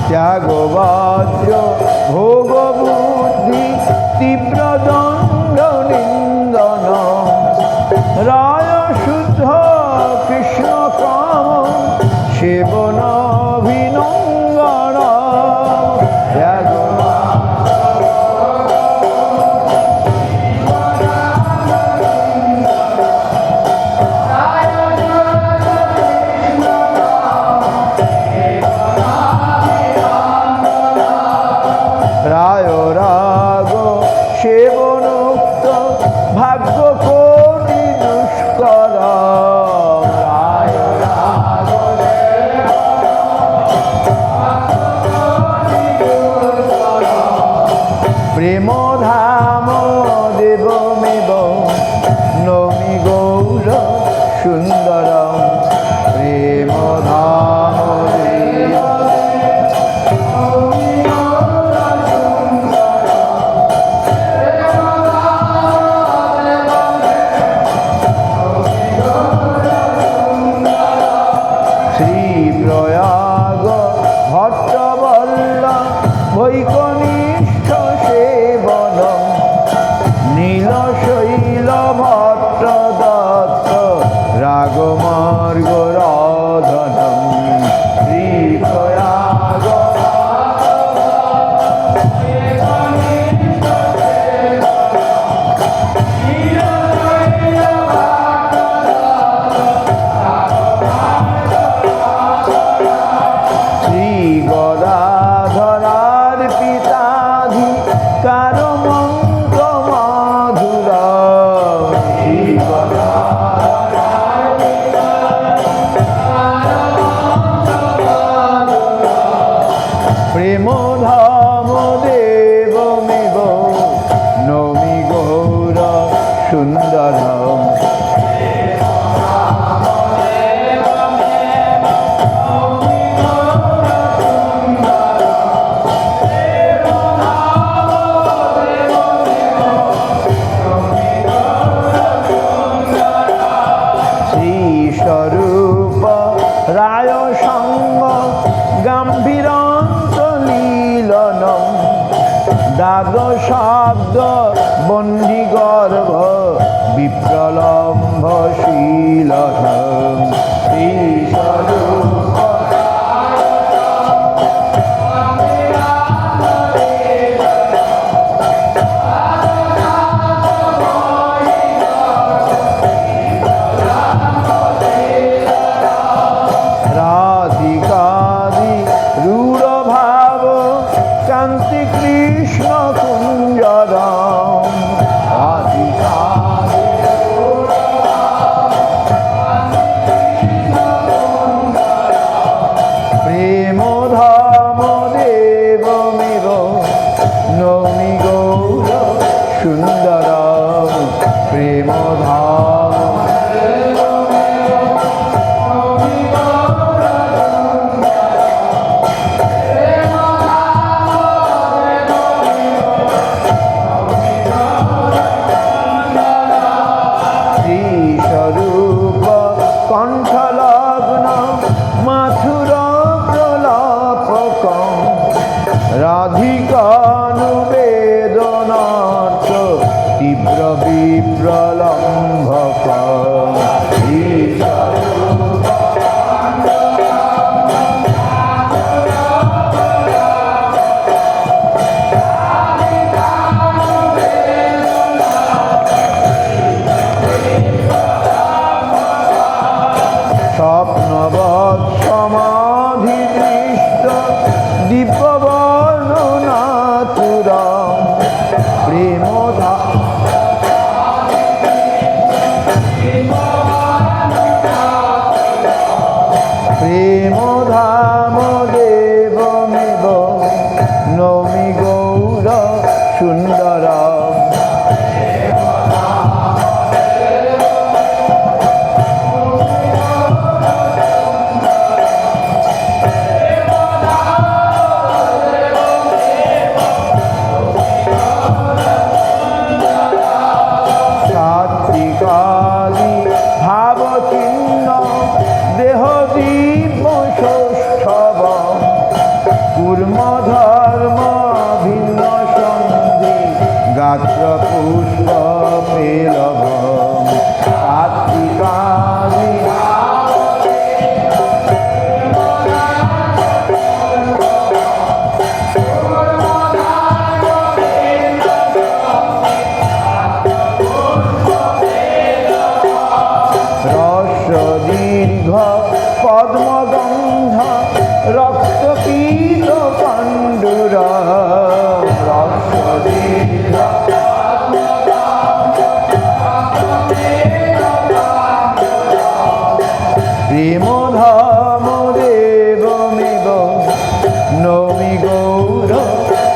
ত্যাগ বজ্র ভোগ বুদ্ধি তীব্র দণ্ড নিন্দন রায় শুদ্ধ কৃষ্ণ কাম সেবন অভিনন্দন ত্যাগ রায় রাগ সেবনোক্ত ভাগ্য কোটি দুষ্কর রায় রাগ প্রেম ধাম দেবমেব নমি গৌর সুন্দর প্রেম ধাম প্রয়াগ ভট্টবল্ল বৈকনিষ্ঠ সেবন নীলশৈল ভট্ট দত্ত রাগমার্গ রাধনম শ্রী প্রয়াগ গদাধরার পিতাধি কার মন্ত্র মাধুর প্রেম ধাম দেবমেব নমি গৌর সুন্দর স্বরূপ রায় সঙ্গ গাম্ভীরান্ত লীলন দাগ শব্দ বন্দি গর্ভ বিপ্রলম্ভ শীলন রাধিকাদি রূঢ় ভাব কান্তি কৃষ্ণ কুঞ্জর প্রেম ধাম দেবমেব নমি গৌর সুন্দর প্রেম ধাম স্বরূপ কণ্ঠলগ্ন মাথুর প্রলাপক রাধিকানুবেদনার্থ তীব্র বিপ্রলম্ভক স্বপ্নবৎ সমাধি দৃষ্ট দিব্য বর্ণনাতুরা কূর্ম ধর্ম ভিন্ন সন্ধি গাত্র পুষ্প পেলভ আত্মিকামি দীর্ঘ পদ্মগন্ধ রক্তপীত পাণ্ডুর দীর্ঘ প্রেমধাম দেবমেব নমি গৌর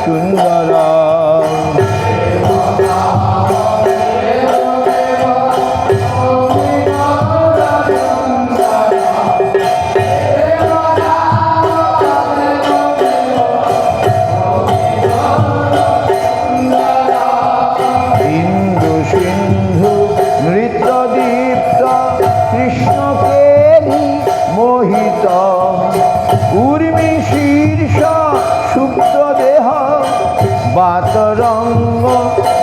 সুন্দর উর্মি শীর্ষ সুপ্ত দেহ বাতরঙ্গ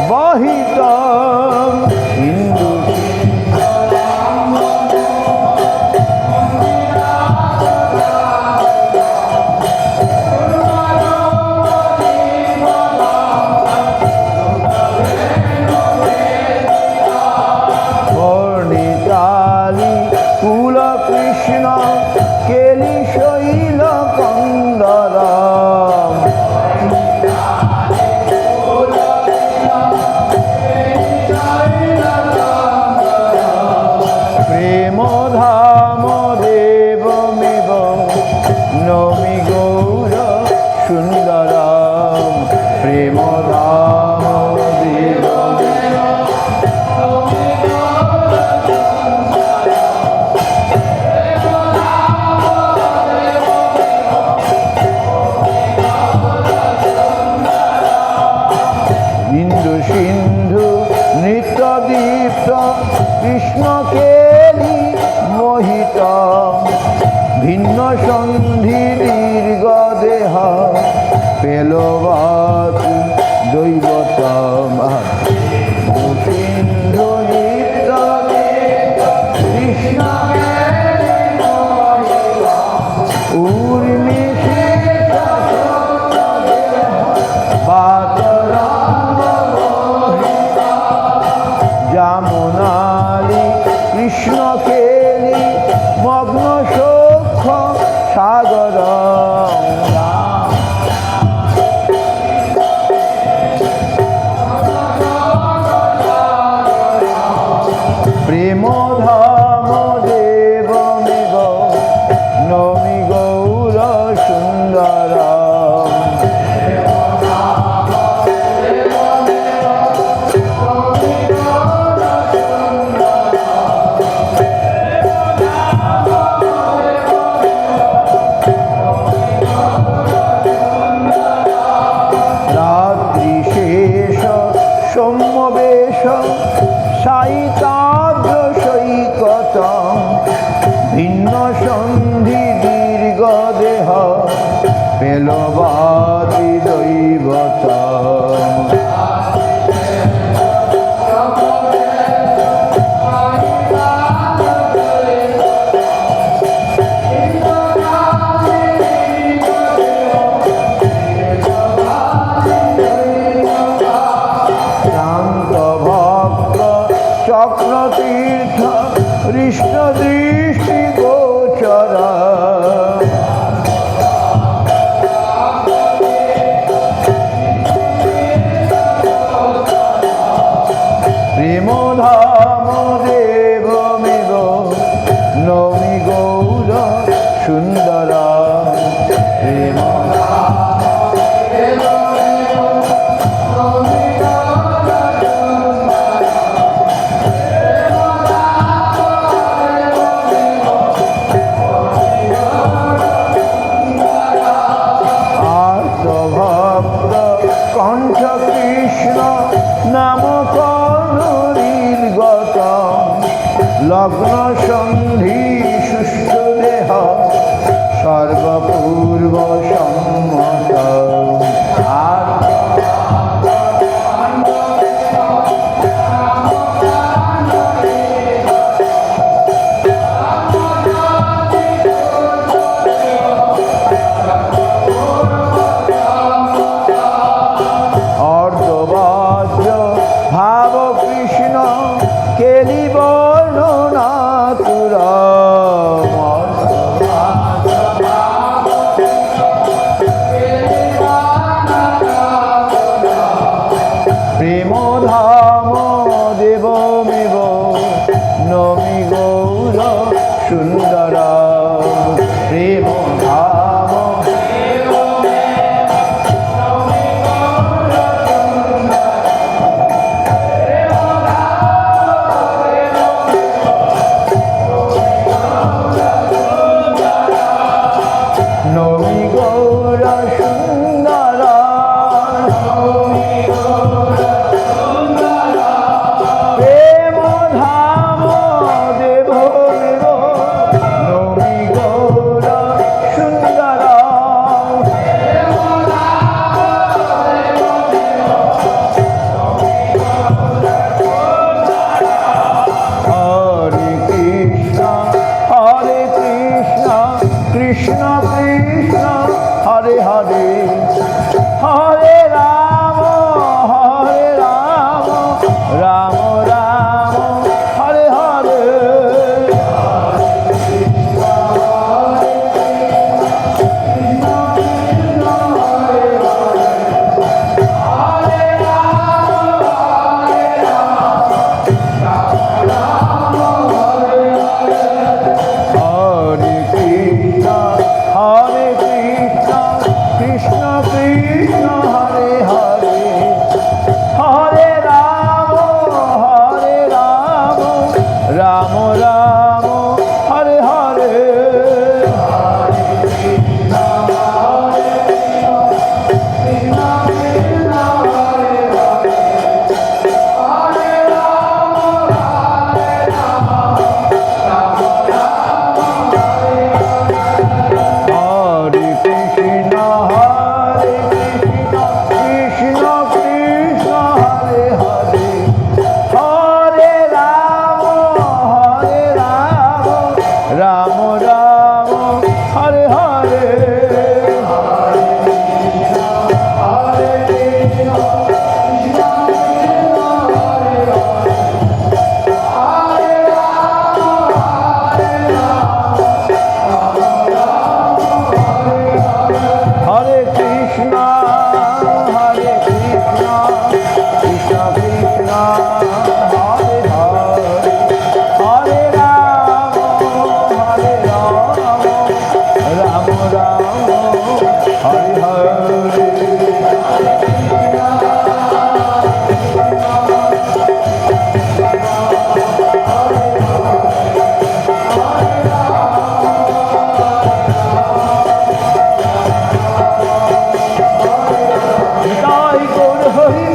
বহিত হিন্দু বর্ণিতালি কুল কৃষ্ণ কেলি শৈল কন্দর প্রেম ধাম দেবমেব নমি গৌর সুন্দর প্রেম ধাম সিন্ধু নৃত্য দীপ্ত কৃষ্ণ কেলি মোহিত ভিন্ন সন্ধি দীর্ঘ দেহ পেলবাতি দৈবতম সিন্ধু নৃত্য কৃষ্ণ উর্মি যমুনালি কৃষ্ণ কেলি মগ্ন সৌখ সাগর প্রেম ধাম দেবমেব নমি গৌর সুন্দর সৌম্যবেশ সাইতাদ্র সৈকত ভিন্ন সন্ধি দীর্ঘ দেহ পেলবাতি দৈবত চক্রতীর্থ হৃষ্ট দৃষ্টি গোচর প্রেম ধাম দেবমেব নমি গৌর সুন্দর প্রেম কণ্ঠ কৃষ্ণ নাম কর্ণীর্গত লগ্ন সন্ধি সুষ্ঠু দেহ সর্বপূর্ব সম্মত হরে হরে রাম রাম রাম হরে হরে হরে কৃষ্ণ কৃষ্ণ কৃষ্ণ হরে হরে হরে রাম রাম রাম হরে হরে হরে কৃষ্ণ কৃষ্ণ কৃষ্ণ হরে হরে হরে রাম রাম রাম হরে হরে হরে কৃষ্ণ কৃষ্ণ কৃষ্ণ হরে হরে হরে রাম রাম রাম হরে হরে নিতাই গৌর হরি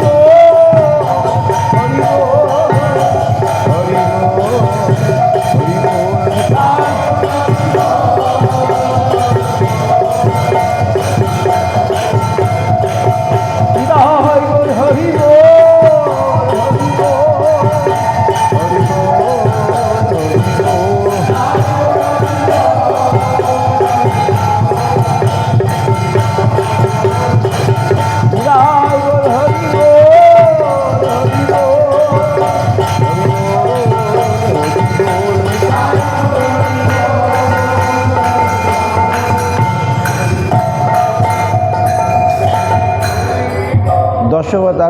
দর্শকতা